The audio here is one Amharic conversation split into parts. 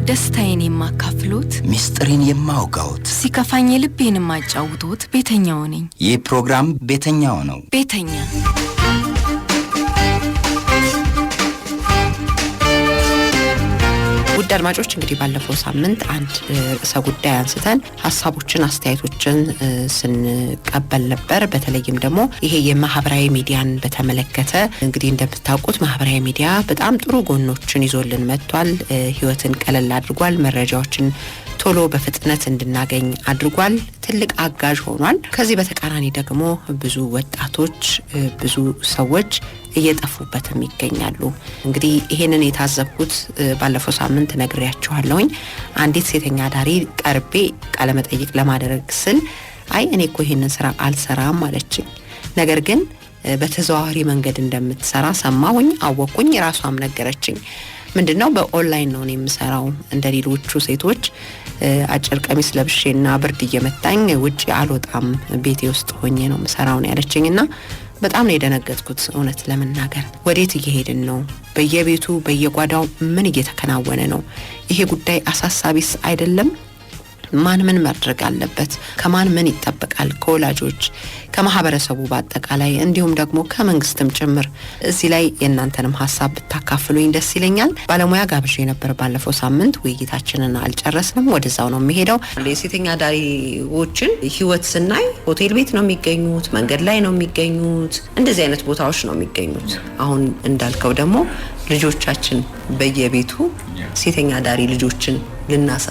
ደስታዬን የማካፍሎት ሚስጥሬን የማውጋውት ሲከፋኝ ልቤን የማጫውቶት ቤተኛው ነኝ። ይህ ፕሮግራም ቤተኛው ነው። ቤተኛ ውድ አድማጮች እንግዲህ ባለፈው ሳምንት አንድ ጉዳይ አንስተን ሐሳቦችን አስተያየቶችን ስንቀበል ነበር። በተለይም ደግሞ ይሄ የማህበራዊ ሚዲያን በተመለከተ እንግዲህ እንደምታውቁት ማህበራዊ ሚዲያ በጣም ጥሩ ጎኖችን ይዞልን መጥቷል። ህይወትን ቀለል አድርጓል። መረጃዎችን ቶሎ በፍጥነት እንድናገኝ አድርጓል። ትልቅ አጋዥ ሆኗል። ከዚህ በተቃራኒ ደግሞ ብዙ ወጣቶች ብዙ ሰዎች እየጠፉበትም ይገኛሉ። እንግዲህ ይሄንን የታዘብኩት ባለፈው ሳምንት ነግሬያችኋለሁኝ። አንዲት ሴተኛ ዳሪ ቀርቤ ቃለ መጠይቅ ለማድረግ ስል አይ እኔ እኮ ይሄንን ስራ አልሰራም አለችኝ። ነገር ግን በተዘዋዋሪ መንገድ እንደምትሰራ ሰማሁኝ፣ አወቅኩኝ። ራሷም ነገረችኝ። ምንድነው በኦንላይን ነው የምሰራው እንደሌሎቹ ሴቶች አጭር ቀሚስ ለብሼና ብርድ እየመታኝ ውጪ አልወጣም ቤቴ ውስጥ ሆኜ ነው የምሰራው ነው ያለችኝና በጣም ነው የደነገጥኩት። እውነት ለመናገር ወዴት እየሄድን ነው? በየቤቱ በየጓዳው ምን እየተከናወነ ነው? ይሄ ጉዳይ አሳሳቢስ አይደለም? ማን ምን ማድረግ አለበት? ከማን ምን ይጠበቃል? ከወላጆች፣ ከማህበረሰቡ በአጠቃላይ እንዲሁም ደግሞ ከመንግስትም ጭምር። እዚህ ላይ የእናንተንም ሐሳብ ብታካፍሉኝ ደስ ይለኛል። ባለሙያ ጋብዤ ነበር ባለፈው ሳምንት። ውይይታችንን አልጨረስንም፣ ወደዛው ነው የሚሄደው። የሴተኛ ዳሪዎችን ህይወት ስናይ ሆቴል ቤት ነው የሚገኙት፣ መንገድ ላይ ነው የሚገኙት፣ እንደዚህ አይነት ቦታዎች ነው የሚገኙት። አሁን እንዳልከው ደግሞ ልጆቻችን በየቤቱ ሴተኛ ዳሪ ልጆችን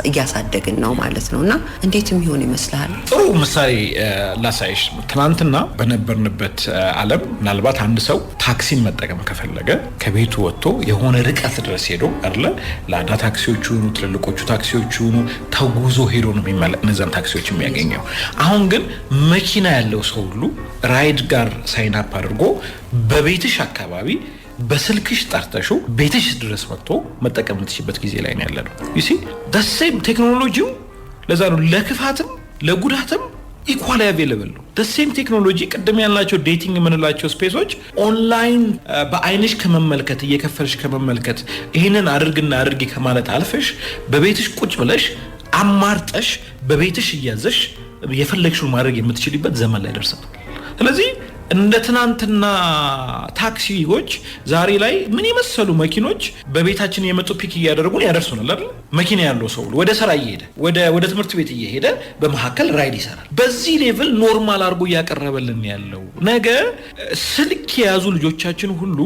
እያሳደግን ነው ማለት ነውና እንዴትም ይሆን ይመስላል? ጥሩ ምሳሌ ላሳይሽ። ትናንትና በነበርንበት ዓለም ምናልባት አንድ ሰው ታክሲን መጠቀም ከፈለገ ከቤቱ ወጥቶ የሆነ ርቀት ድረስ ሄዶ አይደለ ላዳ ታክሲዎቹ ነው ትልልቆቹ ታክሲዎቹ ነው ተጉዞ ሄዶ ነው እነዛን ታክሲዎች የሚያገኘው። አሁን ግን መኪና ያለው ሰው ሁሉ ራይድ ጋር ሳይን አፕ አድርጎ በቤትሽ አካባቢ በስልክሽ ጠርተሹ ቤትሽ ድረስ መጥቶ መጠቀም የምትችልበት ጊዜ ላይ ነው ያለነው። you see the same ቴክኖሎጂው ለዛ ነው ለክፋትም ለጉዳትም ኢኳሊ አቬለብል ነው። the same ቴክኖሎጂ ቀደም ያላቸው ዴቲንግ የምንላቸው ስፔሶች ኦንላይን በአይንሽ ከመመልከት እየከፈልሽ ከመመልከት ይሄንን አድርግና አድርጊ ከማለት አልፈሽ በቤትሽ ቁጭ ብለሽ አማርጠሽ በቤትሽ እያዘሽ የፈለግሽውን ማድረግ የምትችልበት ዘመን ላይ ደርሰናል። ስለዚህ እንደ ትናንትና ታክሲዎች ዛሬ ላይ ምን የመሰሉ መኪኖች በቤታችን የመጡ ፒክ እያደረጉን ያደርሱናል አይደል? መኪና ያለው ሰው ወደ ስራ እየሄደ ወደ ትምህርት ቤት እየሄደ በመሐከል ራይድ ይሰራል። በዚህ ሌቭል ኖርማል አድርጎ ያቀረበልን ያለው ነገ ስልክ የያዙ ልጆቻችን ሁሉ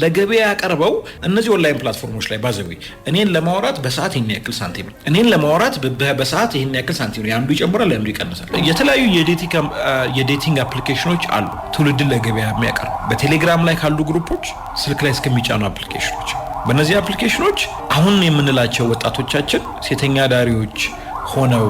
ለገበያ ያቀርበው እነዚህ ኦንላይን ፕላትፎርሞች ላይ ባዘው እኔን ለማውራት በሰዓት ይሄን ያክል ሳንቲም ነው፣ እኔን ለማውራት በሰዓት ይሄን ያክል ሳንቲም ነው፣ ያንዱ ይጨምራል ያንዱ ይቀንሳል። የተለያዩ የዴቲንግ አፕሊኬሽኖች አሉ ትውልድን ለገበያ የሚያቀርቡ በቴሌግራም ላይ ካሉ ግሩፖች ስልክ ላይ እስከሚጫኑ አፕሊኬሽኖች። በእነዚህ አፕሊኬሽኖች አሁን የምንላቸው ወጣቶቻችን ሴተኛ ዳሪዎች ሆነው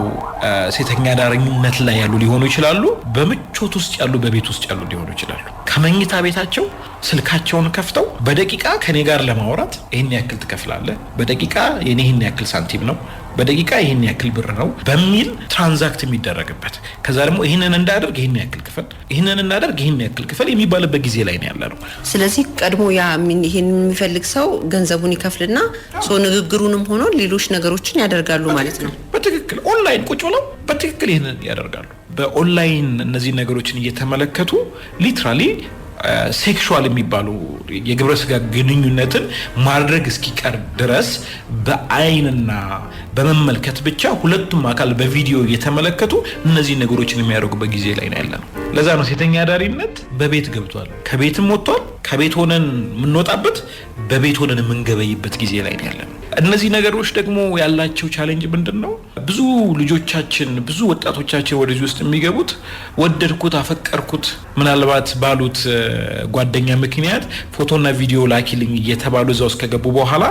ሴተኛ ዳሪነት ላይ ያሉ ሊሆኑ ይችላሉ። በምቾት ውስጥ ያሉ በቤት ውስጥ ያሉ ሊሆኑ ይችላሉ። ከመኝታ ቤታቸው ስልካቸውን ከፍተው በደቂቃ ከኔ ጋር ለማውራት ይሄን ያክል ትከፍላለህ፣ በደቂቃ የኔ ይሄን ያክል ሳንቲም ነው፣ በደቂቃ ይሄን ያክል ብር ነው በሚል ትራንዛክት የሚደረግበት ከዛ ደግሞ ይሄንን እንዳደርግ ይሄን ያክል ክፈል፣ ይሄንን እንዳደርግ ይሄን ያክል ክፈል የሚባልበት ጊዜ ላይ ነው ያለነው። ስለዚህ ቀድሞ ይሄን የሚፈልግ ሰው ገንዘቡን ይከፍልና ንግግሩንም ሆኖ ሌሎች ነገሮችን ያደርጋሉ ማለት ነው። በትክክል ኦንላይን ቁጭ ብለው በትክክል ይሄንን ያደርጋሉ። በኦንላይን እነዚህ ነገሮችን እየተመለከቱ ሊትራሊ ሴክሹዋል የሚባሉ የግብረ ስጋ ግንኙነትን ማድረግ እስኪቀር ድረስ በአይንና በመመልከት ብቻ ሁለቱም አካል በቪዲዮ እየተመለከቱ እነዚህ ነገሮችን የሚያደርጉበት ጊዜ ላይ ነው ያለነው። ለዛ ነው ሴተኛ ዳሪነት በቤት ገብቷል፣ ከቤትም ወጥቷል፣ ከቤት ሆነን የምንወጣበት በቤት ሆነን የምንገበይበት ጊዜ ላይ ነው ያለነው። እነዚህ ነገሮች ደግሞ ያላቸው ቻሌንጅ ምንድነው? ብዙ ልጆቻችን ብዙ ወጣቶቻችን ወደዚህ ውስጥ የሚገቡት ወደድኩት አፈቀርኩት ምናልባት ባሉት ጓደኛ ምክንያት ፎቶና ቪዲዮ ላኪልኝ እየተባሉ እዛው ውስጥ ከገቡ በኋላ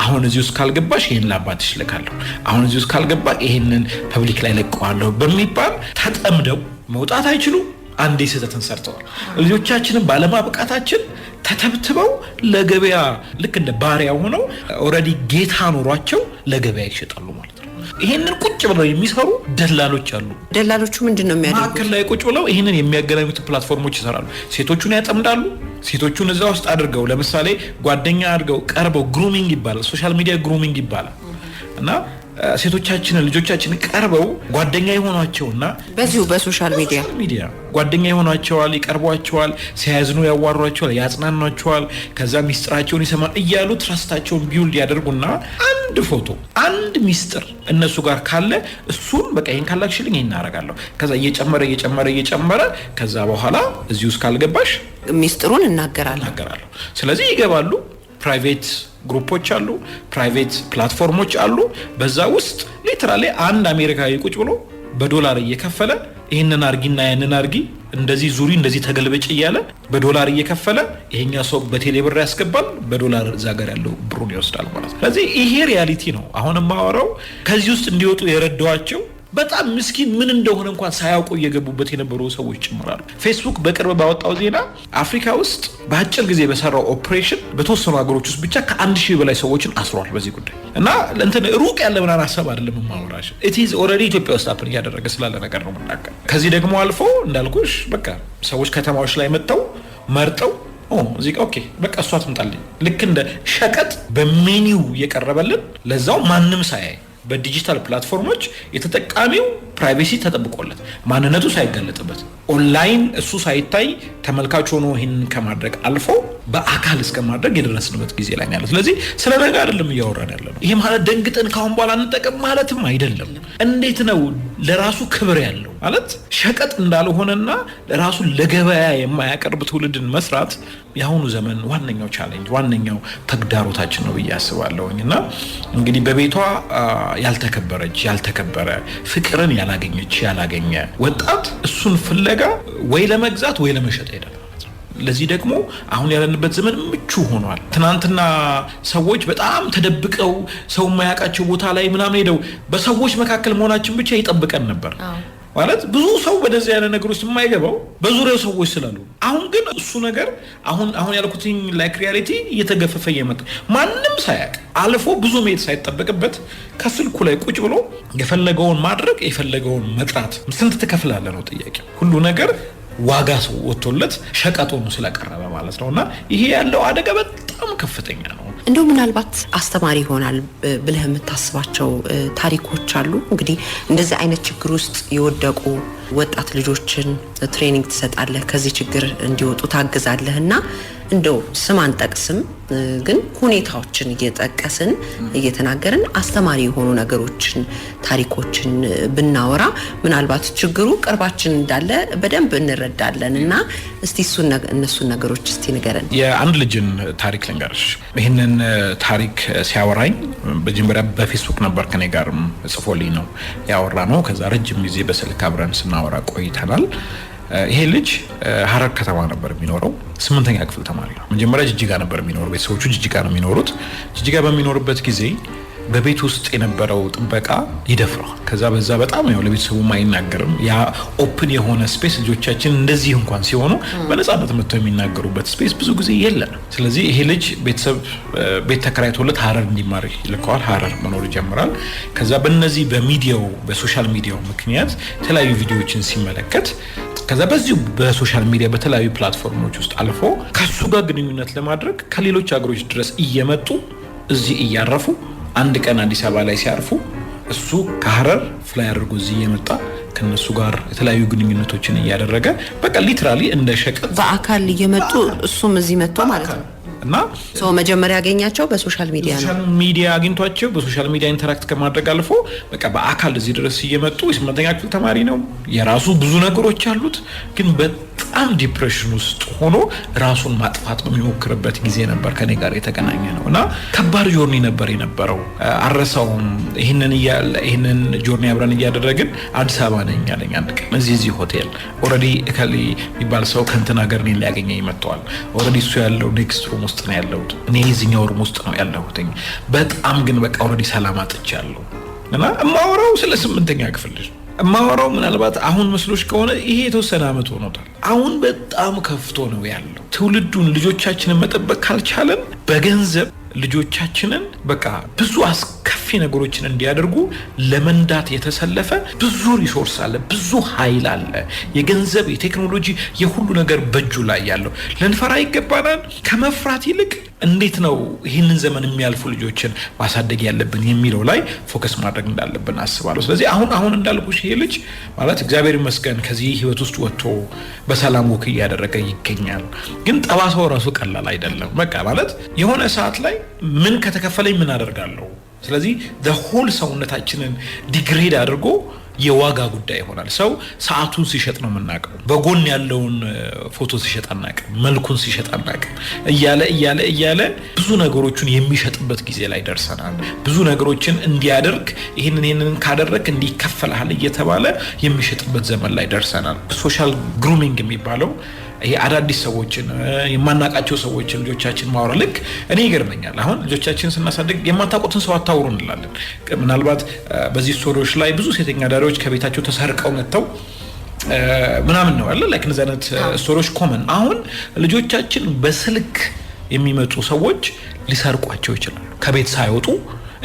አሁን እዚህ ውስጥ ካልገባሽ ይሄን ላባትሽ ልካለሁ፣ አሁን እዚህ ውስጥ ካልገባ ይሄንን ፐብሊክ ላይ ለቀዋለሁ በሚባል ተጠምደው መውጣት አይችሉም። አንዴ ስህተትን ሰርተዋል። ልጆቻችንን ባለማብቃታችን ተተብትበው ለገበያ ልክ እንደ ባሪያ ሆነው ኦሬዲ ጌታ ኖሯቸው ለገበያ ይሸጣሉ ማለት ነው። ይሄንን ቁጭ ብለው የሚሰሩ ደላሎች አሉ። ደላሎቹ ምንድነው የሚያደርጉት? ማከል ላይ ቁጭ ብለው ይሄንን የሚያገናኙት ፕላትፎርሞች ይሰራሉ። ሴቶቹን ያጠምዳሉ። ሴቶቹን እዛው ውስጥ አድርገው ለምሳሌ ጓደኛ አድርገው ቀርበው ግሩሚንግ ይባላል። ሶሻል ሚዲያ ግሩሚንግ ይባላል። እና ሴቶቻችንን ልጆቻችንን ቀርበው ጓደኛ ይሆናቸውና በዚሁ በሶሻል ሚዲያ ጓደኛ ይሆናቸዋል፣ ይቀርቧቸዋል፣ ሲያዝኑ ያዋሯቸዋል፣ ያጽናኗቸዋል፣ ከዛ ሚስጥራቸውን ይሰማል እያሉ ትራስታቸውን ቢውልድ ያደርጉና አንድ ፎቶ አንድ ሚስጥር እነሱ ጋር ካለ እሱን በቃ ይሄን ካላክሽልኝ ይሄን አደርጋለሁ ከዛ እየጨመረ ከዛ በኋላ እዚህ ውስጥ ካልገባሽ ሚስጥሩን እናገራለሁ። ስለዚህ ይገባሉ። ፕራይቬት ግሩፖች አሉ፣ ፕራይቬት ፕላትፎርሞች አሉ። በዛ ውስጥ ሊትራሊ አንድ አሜሪካዊ ቁጭ ብሎ በዶላር እየከፈለ ይሄንን አርጊና ያንን አርጊ እንደዚህ ዙሪ እንደዚህ ተገልበጭ እያለ በዶላር እየከፈለ ይሄኛ ሰው በቴሌ ብር ያስገባል፣ በዶላር እዛ ጋር ያለው ብሩን ይወስዳል ማለት ነው። ስለዚህ ይሄ ሪያሊቲ ነው። አሁን ማወራው ከዚህ ውስጥ እንዲወጡ የረዳዋቸው በጣም ምስኪን ምን እንደሆነ እንኳን ሳያውቁ እየገቡበት የነበሩ ሰዎች ጭምራሉ። ፌስቡክ በቅርብ ባወጣው ዜና አፍሪካ ውስጥ በአጭር ጊዜ በሰራው ኦፕሬሽን በተወሰኑ ሀገሮች ውስጥ ብቻ ከ1000 በላይ ሰዎችን አስሯል በዚህ ጉዳይ እና እንትን ሩቅ ያለ ምናምን ሀሳብ አይደለም ማወራሽ it is already ኢትዮጵያ ውስጥ አፕን እያደረገ ስላለ ነገር ነው የምናገር። ከዚህ ደግሞ አልፎ እንዳልኩሽ በቃ ሰዎች ከተማዎች ላይ መርጠው እዚህ ኦኬ በቃ እሷ ትምጣልኝ ልክ እንደ ሸቀጥ በሜኒው የቀረበልን ለዛው ማንም ሳያይ በዲጂታል ፕላትፎርሞች የተጠቃሚው ፕራይቬሲ ተጠብቆለት ማንነቱ ሳይገለጥበት ኦንላይን እሱ ሳይታይ ተመልካች ሆኖ ይሄን ከማድረግ አልፎ በአካል እስከማድረግ የደረስንበት ጊዜ ላይ ነው። ስለዚህ ስለ ነገ አይደለም እያወራን ያለው። ይሄ ማለት ደንግጠን ካሁን በኋላ እንጠቀም ማለትም አይደለም። እንዴት ነው ለራሱ ክብር ያለው ማለት ሸቀጥ እንዳልሆነና ለራሱ ለገበያ የማያቀርብ ትውልድን መስራት የአሁኑ ዘመን ዋነኛው ቻሌንጅ ዋነኛው ተግዳሮታችን ነው ብዬ አስባለሁኝና እንግዲህ በቤቷ ያልተከበረ ፍቅርን ያላገኘ ወጣት እሱን ፍለጋ ወይ ለመግዛት ወይ ለመሸጥ ሄደ። ለዚህ ደግሞ አሁን ያለንበት ዘመን ምቹ ሆኗል። ትናንትና ሰዎች በጣም ተደብቀው ሰው የማያውቃቸው ቦታ ላይ ምናምን ሄደው በሰዎች መካከል መሆናችን ብቻ ይጠብቀን ነበር ማለት ብዙ ሰው በደዚህ ያለ ነገር ውስጥ የማይገባው በዙሪያው ሰዎች ስላሉ። አሁን ግን እሱ ነገር አሁን ያልኩትኝ ላይክ ሪያሊቲ እየተገፈፈ እየመጣ ማንም ሳያውቅ አልፎ ብዙ ሜት ሳይጠበቅበት ከስልኩ ላይ ቁጭ ብሎ የፈለገውን ማድረግ የፈለገውን መጥራት ስንት ትከፍላለህ ነው ጥያቄ። ሁሉ ነገር ዋጋ ሰው ወጥቶለት ሸቀጡን ስለቀረበ ማለት ነውና ይሄ ያለው አደጋ በጣም ከፍተኛ ነው። እንደው ምናልባት አስተማሪ ይሆናል ብለህ የምታስባቸው ታሪኮች አሉ? እንግዲህ እንደዚህ አይነት ችግር ውስጥ የወደቁ ወጣት ልጆችን ትሬኒንግ ትሰጣለህ፣ ከዚህ ችግር እንዲወጡ ታግዛለህና እንደው ስም አንጠቅስም ግን ሁኔታዎችን እየጠቀስን እየተናገርን አስተማሪ የሆኑ ነገሮችን ታሪኮችን ብናወራ ምናልባት ችግሩ ቅርባችን እንዳለ በደንብ እንረዳለንና እስቲ እነሱን ነገሮች እስቲ ንገረን። የአንድ ልጅን ታሪክ ልንገርሽ። ይሄንን ታሪክ ሲያወራኝ በጅምራ በፌስቡክ ነበር ከኔ ጋርም ጽፎልኝ ነው ያወራነው። ከዛ ረጅም ጊዜ በስልክ አብረን ስናወራ ቆይተናል። ይሄ ልጅ ሐረር ከተማ ነበር የሚኖረው። 8ኛ ክፍል ተማሪ ነው። መጀመሪያ ጅጅጋ ነበር የሚኖረው። ቤተሰቦቹ ጅጅጋ ነው የሚኖሩት። ጅጅጋ በሚኖርበት ጊዜ በቤት ውስጥ የነበረው ጥበቃ ይደፍረዋል። ከዛ በዛ በጣም ያው ለቤተሰቡ ማይናገርም ያ ኦፕን የሆነ ስፔስ ልጆቻችን እንደዚህ እንኳን ሲሆኑ በነፃነት መጥተው የሚናገሩበት ስፔስ ብዙ ጊዜ የለም። ስለዚህ ይሄ ልጅ ቤት ተከራይቶለት ሐረር እንዲማር ይልከዋል። ሐረር መኖር ይጀምራል። ከዛ በእነዚህ በሶሻል ሚዲያው ምክንያት የተለያዩ ቪዲዮዎችን ሲመለከት ከዛ በዚሁ በሶሻል ሚዲያ በተለያዩ ፕላትፎርሞች ውስጥ አልፎ ከሱ ጋር ግንኙነት ለማድረግ ከሌሎች ሀገሮች ድረስ እየመጡ እዚህ እያረፉ አንድ ቀን አዲስ አበባ ላይ ሲያርፉ እሱ ከሐረር ፍላይ አድርጎ እዚህ እየመጣ ከነሱ ጋር የተለያዩ ግንኙነቶችን እያደረገ በቃ ሊትራሊ እንደ ሸቀጥ በአካል እየመጡ እሱም እዚህ መጥቶ ማለት ነው። እና መጀመሪያ ያገኛቸው በሶሻል ሚዲያ ነው። ሶሻል ሚዲያ አግኝቷቸው በሶሻል ሚዲያ ኢንተራክት ከማድረግ አልፎ በቃ በአካል እዚህ ድረስ እየመጡ 8ኛ ክፍል ተማሪ ነው። የራሱ ብዙ ነገሮች አሉት። ግን በጣም ዲፕሬሽን ውስጥ ሆኖ ራሱን ማጥፋት በሚሞክርበት ጊዜ ነበር ከኔ ጋር የተገናኘ ነውና ከባድ ጆርኒ ነበር የነበረው። አረሳውም። ይሄንን ጆርኒ አብረን እያደረግን አዲስ አበባ ነኝ ያለኝ አንድ ቀን እዚህ ሆቴል ኦሬዲ እከሊ የሚባል ሰው ከንተና ገር እኔን ሊያገኘኝ መጥቷል። ኦሬዲ እሱ ያለው ኔክስት ሩም ውስጥ ነው ያለሁት፣ እኔ እዚህኛው ሩም ውስጥ ነው ያለሁት። በጣም ግን በቃ ኦሬዲ ሰላም አጥቻለሁ እና እማወራው ስለ 8ኛ ክፍል ልጅ እማወራው ምናልባት አሁን መስሎሽ ከሆነ ይሄ የተወሰነ አመት ሆኖታል። አሁን በጣም ከፍቶ ነው ያለው። ትውልዱን ልጆቻችንን መጠበቅ ካልቻለን በገንዘብ ልጆቻችንን በቃ ብዙ አስከፊ ነገሮችን እንዲያደርጉ ለመንዳት የተሰለፈ ብዙ ሪሶርስ አለ፣ ብዙ ኃይል አለ። የገንዘብ የቴክኖሎጂ የሁሉ ነገር በእጁ ላይ ያለው ልንፈራ ይገባናል። ከመፍራት ይልቅ እንዴት ነው ይህንን ዘመን የሚያልፉ ልጆችን ማሳደግ ያለብን የሚለው ላይ ፎከስ ማድረግ እንዳለብን አስባለሁ። ስለዚህ አሁን እንዳልኩሽ ይሄ ልጅ ማለት እግዚአብሔር ይመስገን ከዚህ ህይወት ውስጥ ወጥቶ በሰላም ወክ እያደረገ ይገኛል። ግን ጠባሳው ራሱ ቀላል አይደለም። በቃ ማለት የሆነ ሰዓት ላይ ምን ከተከፈለኝ ምን አደርጋለሁ። ስለዚህ the whole ሰውነታችንን ዲግሬድ አድርጎ የዋጋ ጉዳይ ይሆናል። ሰው ሰዓቱን ሲሸጥ ነው የምናውቀው። በጎን ያለውን ፎቶ ሲሸጥ አናውቅም፣ መልኩን ሲሸጥ አናውቅም። እያለ ብዙ ነገሮችን የሚሸጥበት ጊዜ ላይ ደርሰናል። ብዙ ነገሮችን እንዲያደርግ ይሄንን ካደረክ እንዲከፈልሃል እየተባለ የሚሸጥበት ዘመን ላይ ደርሰናል። ሶሻል ግሩሚንግ የሚባለው ይሄ አዳዲስ ሰዎችን የማናቃቸው ሰዎችን ልጆቻችን ማውራ ልክ እኔ ይገርመኛል። አሁን ልጆቻችን ስናሳድግ የማታውቁትን ሰው አታውሩ እንላለን። ምናልባት በዚህ ስቶሪዎች ላይ ብዙ ሴተኛ ዳሪዎች ከቤታቸው ተሰርቀው መጥተው ምናምን ነው አለ ላይክ እንደዚህ አይነት ስቶሪዎች ኮመን። አሁን ልጆቻችን በስልክ የሚመጡ ሰዎች ሊሰርቋቸው ይችላሉ። ከቤት ሳይወጡ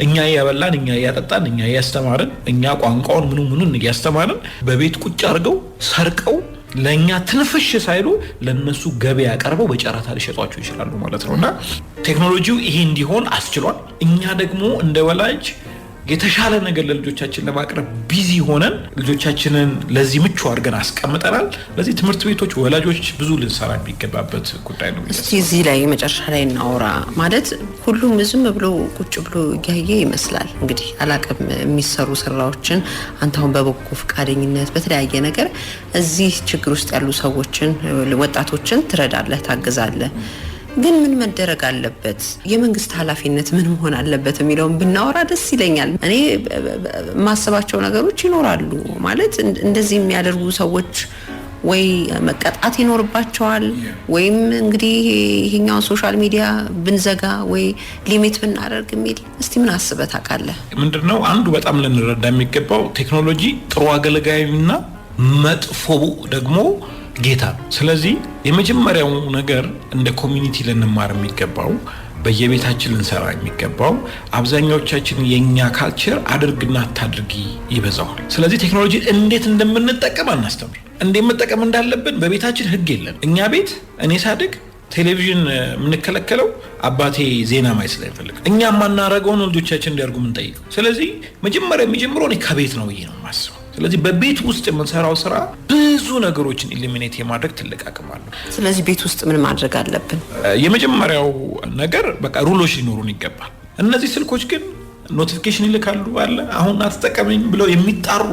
እኛ ያበላን፣ እኛ ያጠጣን፣ እኛ ያስተማርን፣ እኛ ቋንቋውን ምኑን ያስተማርን በቤት ቁጭ አድርገው ሰርቀው ለኛ ትንፍሽ ሳይሉ ለነሱ ገበያ ያቀርበው በጨራታ ሊሸጧቸው ይችላሉ ማለት ነውና ቴክኖሎጂው ይሄ እንዲሆን አስችሏል። እኛ ደግሞ እንደ ወላጅ የተሻለ ነገር ለልጆቻችን ለማቅረብ ቢዚ ሆነን ልጆቻችንን ለዚህ ምቹ አድርገን አስቀምጠናል። ለዚህ ትምህርት ቤቶች ወላጆች ብዙ ልንሰራ የሚገባበት ጉዳይ ነው። እስቲ እዚህ ላይ መጨረሻ ላይ እናውራ። ማለት ሁሉም ዝም ብሎ ቁጭ ብሎ ያየ ይመስላል። እንግዲህ አላቅም የሚሰሩ ስራዎችን አንተ አሁን በበጎ ፈቃደኝነት በተለያየ ነገር እዚህ ችግር ውስጥ ያሉ ሰዎችን ወጣቶችን ትረዳለህ፣ ታግዛለህ። ግን ምን መደረግ አለበት? የመንግስት ኃላፊነት ምን መሆን አለበት የሚለውን ብናወራ ደስ ይለኛል። እኔ ማሰባቸው ነገሮች ይኖራሉ። ማለት እንደዚህ የሚያደርጉ ሰዎች ወይ መቀጣት ይኖርባቸዋል ወይም እንግዲህ ይሄኛው ሶሻል ሚዲያ ብንዘጋ ወይ ሊሚት ብናደርግ የሚል እስቲ ምን አስበህ ታውቃለህ? ምንድነው አንዱ በጣም ልንረዳ የሚገባው ቴክኖሎጂ ጥሩ አገልጋይና መጥፎ ደግሞ ጌታ ነው። ስለዚህ የመጀመሪያው ነገር እንደ ኮሚኒቲ ልንማር የሚገባው በየቤታችን ልንሰራ የሚገባው አብዛኛዎቻችን የኛ ካልቸር አድርግና ታድርጊ ይበዛዋል። ስለዚህ ቴክኖሎጂ እንዴት እንደምንጠቀም አናስተምር። እንዴት መጠቀም እንዳለብን በቤታችን ህግ የለም። እኛ ቤት እኔ ሳድግ ቴሌቪዥን የምንከለከለው አባቴ ዜና ማየት ስለሚፈልግ እኛ ማናረገው ነው ልጆቻችን እንዲያርጉ ምን ጠይቀው። ስለዚህ መጀመሪያ የሚጀምረው እኔ ከቤት ነው ብዬ ነው የማስበው። ስለዚህ በቤት ውስጥ የምንሰራው ስራ ብዙ ነገሮችን ኢሊሚኔት የማድረግ ትልቅ አቅም አለው። ስለዚህ ቤት ውስጥ ምን ማድረግ አለብን? የመጀመሪያው ነገር በቃ ሩሎች ሊኖሩን ይገባል። እነዚህ ስልኮች ግን ኖቲፊኬሽን ይልካሉ አለ አሁን አትጠቀመኝ ብለው የሚጣሩ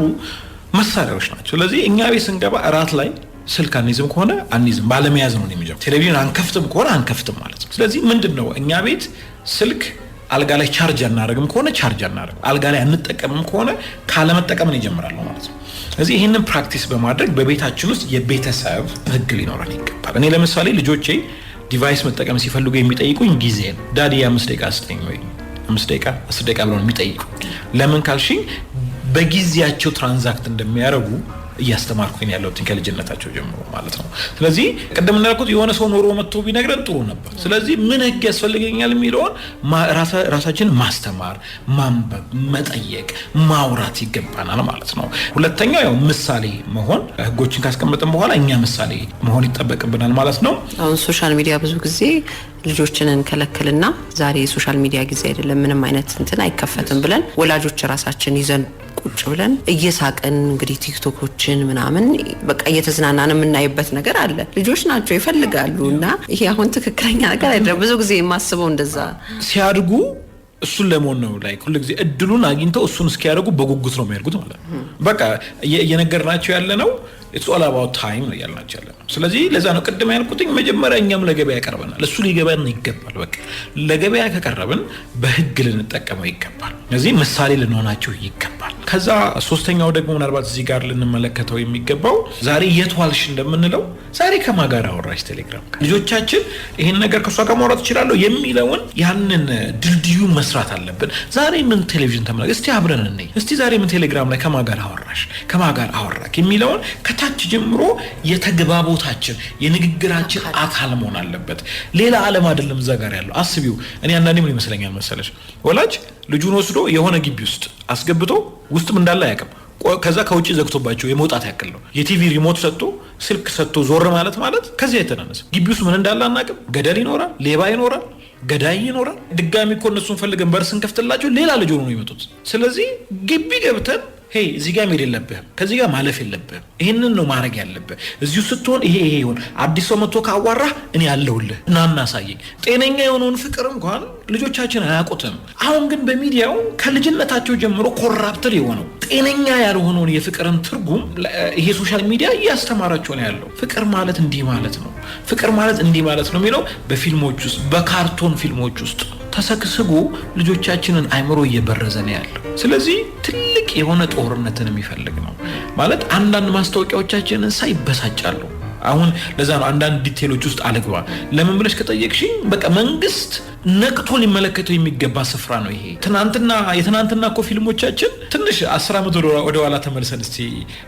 መሳሪያዎች ናቸው። ስለዚህ እኛ ቤት ስንገባ እራት ላይ ስልክ አንይዝም ከሆነ አንይዝም፣ ባለመያዝ ነው የሚጀምረው። ቴሌቪዥን አንከፍትም ከሆነ አንከፍትም ማለት ነው። ስለዚህ ምንድነው እኛ ቤት ስልክ አልጋ ላይ ቻርጅ አናረግም ከሆነ ቻርጅ አናረግም፣ አልጋ ላይ አንጠቀምም ከሆነ ካለመጠቀምን ይጀምራል ማለት ነው። ስለዚህ ይሄንን ፕራክቲስ በማድረግ በቤታችን ውስጥ የቤተሰብ ህግ ሊኖረን ይገባል። እኔ ለምሳሌ ልጆቼ ዲቫይስ መጠቀም ሲፈልጉ የሚጠይቁኝ ጊዜ ነው። ዳዲ 5 ደቂቃ ስጠኝ ወይ 5 ደቂቃ 10 ደቂቃ ብለው የሚጠይቁ ለምን ካልሽኝ በጊዜያቸው ትራንዛክት እንደሚያደርጉ እያስተማርኩኝ ያለው ከልጅነታቸው ጀምሮ ማለት ነው። ስለዚህ ቀደም እንዳልኩት የሆነ ሰው ኖሮ መጥቶ ቢነግረን ጥሩ ነበር። ስለዚህ ምን ህግ ያስፈልገኛል የሚለውን ራሳችንን ማስተማር፣ ማንበብ፣ መጠየቅ፣ ማውራት ይገባናል ማለት ነው። ሁለተኛው ያው ምሳሌ መሆን፣ ህጎችን ካስቀመጥን በኋላ እኛ ምሳሌ መሆን ይጠበቅብናል ማለት ነው። አሁን ሶሻል ሚዲያ ብዙ ጊዜ ልጆችን እንከለክልና ዛሬ ሶሻል ሚዲያ ጊዜ አይደለም ምንም አይነት እንትን አይከፈትም ብለን ወላጆች ራሳችን ይዘን ቁጭ ብለን እየሳቀን እንግዲህ ቲክቶኮችን ምናምን በቃ እየተዝናናን የምናይበት ነገር አለ። ልጆች ናቸው ይፈልጋሉ። እና ይሄ አሁን ትክክለኛ ነገር አይደለም። ብዙ ጊዜ የማስበው እንደዛ ሲያድጉ እሱን ለመሆን ነው ላይ ሁሉ ጊዜ እድሉን አግኝተው እሱን እስኪያደርጉ በጉጉት ነው የሚያደርጉት ማለት ነው። በቃ እየነገርናቸው ያለ ነው it's all about time ነው ያልናቸው ያለ ነው። ስለዚህ ለዛ ነው ቅድም ያልኩትኝ መጀመሪያ እኛም ለገበያ ያቀርበናል። እሱ ሊገባን ይገባል። በቃ ለገበያ ከቀረብን በህግ ልንጠቀመው ይገባል። ስለዚህ ምሳሌ ልንሆናቸው ይገባል። ከዛ ሶስተኛው ደግሞ ምናልባት እዚህ ጋር ልንመለከተው የሚገባው ዛሬ የት ዋልሽ እንደምንለው ዛሬ ከማን ጋር አወራሽ ቴሌግራም ልጆቻችን ይሄን ነገር ከሷ ጋር ማውራት ይችላል የሚለውን ያንን ድልድዩ መስራት አለብን። ዛሬ ምን ቴሌቪዥን ተመለከተ እስቲ አብረን እንይ፣ እስቲ ዛሬ ምን ቴሌግራም ላይ ከማን ጋር አወራሽ ከማን ጋር አወራክ የሚለውን ከታች ጀምሮ የተግባቦታችን የንግግራችን አካል መሆን አለበት። ሌላ ዓለም አይደለም እዛ ጋር ያለው። አስቢው እኔ አንዳንዴ ምን ይመስለኛል መሰለሽ ወላጅ ልጁን ወስዶ የሆነ ግቢ ውስጥ አስገብቶ ውስጥም እንዳለ ያቀም ከዛ ከውጪ ዘግቶባቸው የመውጣት ያክል ነው። የቲቪ ሪሞት ሰጥቶ ስልክ ሰጥቶ ዞር ማለት ከዚያ የተናነሰ ግቢ ውስጥ ምን እንዳለ አናውቅም። ገደል ይኖራል፣ ሌባ ይኖራል፣ ገዳይ ይኖራል። ድጋሚ እኮ እነሱን ፈልገን በርስን ከፍተላቸው ሌላ ልጅ ሆኖ ነው የሚመጡት። ስለዚህ ግቢ ገብተን ሄይ እዚህ ጋር መሄድ የለብህም፣ ከዚህ ጋር ማለፍ የለብህም፣ ይሄንን ነው ማድረግ ያለብህ፣ እዚሁ ስትሆን ይሄ ይሆን፣ አዲስ ሰው መጥቶ ካዋራህ እኔ ያለሁልህ ናና ሳየኝ። ጤነኛ የሆነውን ፍቅር እንኳን ልጆቻችን አያውቁትም። አሁን ግን በሚዲያው ከልጅነታቸው ጀምሮ ኮራፕትድ የሆነው ጤነኛ ያልሆነውን የፍቅርን ትርጉም ይሄ ሶሻል ሚዲያ እያስተማራቸው ነው ያለው። ፍቅር ማለት እንዲህ ማለት ነው፣ ፍቅር ማለት እንዲህ ማለት ነው የሚለው በፊልሞች ውስጥ በካርቶን ፊልሞች ውስጥ ተሰክስጎ ልጆቻችንን አይምሮ እየበረዘ ነው ያለው። ስለዚህ ትልቅ የሆነ ጦርነትን የሚፈልግ ነው ማለት አንዳንድ ማስታወቂያዎቻችንን ሳይበሳጫሉ። አሁን ለዛ ነው አንዳንድ ዲቴሎች ውስጥ አልግባ። ለምን ብለሽ ከጠየቅሽኝ በቃ መንግስት ነቅቶ ሊመለከተው የሚገባ ስፍራ ነው ይሄ። የትናንትና እኮ ፊልሞቻችን ትንሽ 10 ዓመት ወደ ኋላ ተመልሰን እስቲ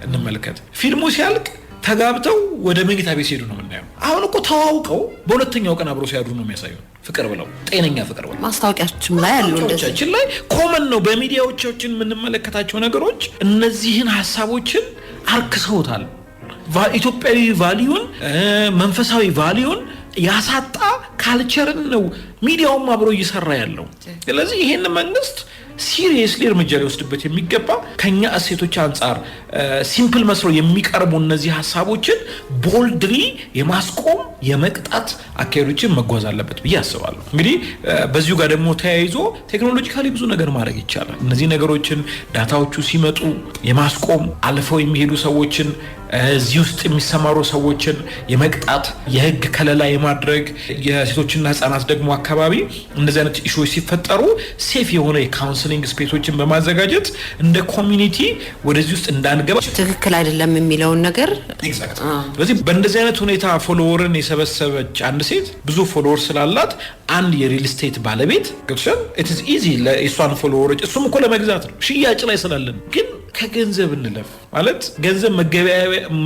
እንመልከት። ፊልሙ ሲያልቅ ተጋብተው ወደ መኝታ ቤት ሲሄዱ ነው የምናየው። አሁን እኮ ተዋውቀው በሁለተኛው ቀን አብረው ሲያድሩ ነው የሚያሳዩ። ፍቅር ብለው ጤነኛ ፍቅር ብለው ማስታወቂያችን ላይ አሉ። እንደዚህ ላይ ኮመን ነው። በሚዲያዎቻችን የምንመለከታቸው ነገሮች እነዚህን ሐሳቦችን አርክሰውታል። ኢትዮጵያዊ ቫልዩን መንፈሳዊ ቫልዩን ያሳጣ ካልቸርን ነው ሚዲያውም አብሮ እየሰራ ያለው። ስለዚህ ይሄን መንግስት ሲሪየስሊ እርምጃ ሊወስድበት የሚገባ ከኛ እሴቶች አንፃር ሲምፕል መስሎ የሚቀርቡ እነዚህ ሐሳቦችን ቦልድሊ የማስቆም የመቅጣት አካሄዶችን መጓዝ አለበት ብዬ አስባለሁ። እንግዲህ በዚሁ ጋር ደግሞ ተያይዞ ቴክኖሎጂካሊ ብዙ ነገር ማድረግ ይቻላል። እነዚህ ነገሮችን ዳታዎቹ ሲመጡ የማስቆም አልፈው የሚሄዱ ሰዎችን እዚህ ውስጥ የሚሰማሩ ሰዎችን የመቅጣት የህግ ከለላ የማድረግ የሴቶችና ህፃናት ደግሞ አካባቢ እንደዚህ አይነት ኢሹዎች ሲፈጠሩ ሴፍ የሆነ የካውንስሊንግ ስፔሶችን በማዘጋጀት እንደ ኮሚኒቲ ወደዚህ ውስጥ እንዳንገባ ትክክል አይደለም የሚለውን ነገር ስለዚህ በእንደዚህ አይነት ሁኔታ ፎሎወርን የሰበሰበች አንድ ሴት ብዙ ፎሎወር ስላላት አንድ የሪል ስቴት ባለቤት ገብቶሻል it is easy ለእሷን ፎሎወሮች እሱም እኮ ለመግዛት ነው ሽያጭ ላይ ስላለን ግን ከገንዘብ እንለፍ ማለት ገንዘብ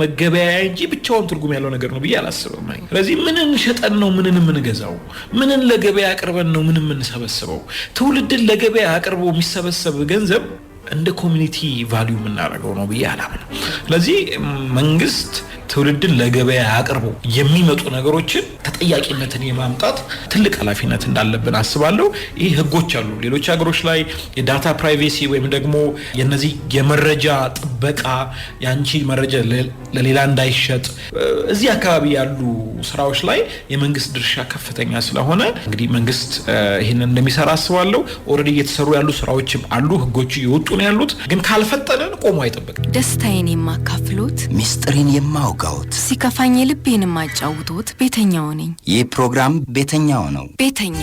መገበያያ እንጂ ብቻውን ትርጉም ያለው ነገር ነው ብዬ አላስብም። ስለዚህ ምንን ሸጠን ነው ምንን የምንገዛው? ምንን ለገበያ አቅርበን ነው ምንን የምንሰበስበው? ትውልድን ለገበያ አቅርቦ የሚሰበሰብ ገንዘብ እንደ ኮሚኒቲ ቫልዩ የምናደርገው ነው ብዬ አላምንም። ስለዚህ መንግስት ትውልድን ለገበያ አቅርቦ የሚመጡ ነገሮችን ተጠያቂነትን የማምጣት ትልቅ ኃላፊነት እንዳለብን አስባለሁ። ይህ ህጎች አሉ ሌሎች ሀገሮች ላይ የዳታ ፕራይቬሲ ወይም ደግሞ የነዚህ የመረጃ ጥበቃ ያንቺ መረጃ ለሌላ እንዳይሸጥ እዚህ አካባቢ ያሉ ስራዎች ላይ የመንግስት ድርሻ ከፍተኛ ስለሆነ እንግዲህ መንግስት ይሄንን እንደሚሰራ አስባለሁ። ኦሬዲ እየተሰሩ ያሉ ስራዎችም አሉ፣ ህጎች እየወጡ ነው ያሉት። ግን ካልፈጠነን ቆሞ አይጠብቅም። ደስታዬን የማካፍሎት ሚስጥሬን የማውጋውት ሲከፋኝ ልቤን የማጫውቶት ቤተኛው ነኝ። ይህ ፕሮግራም ቤተኛው ነው። ቤተኛ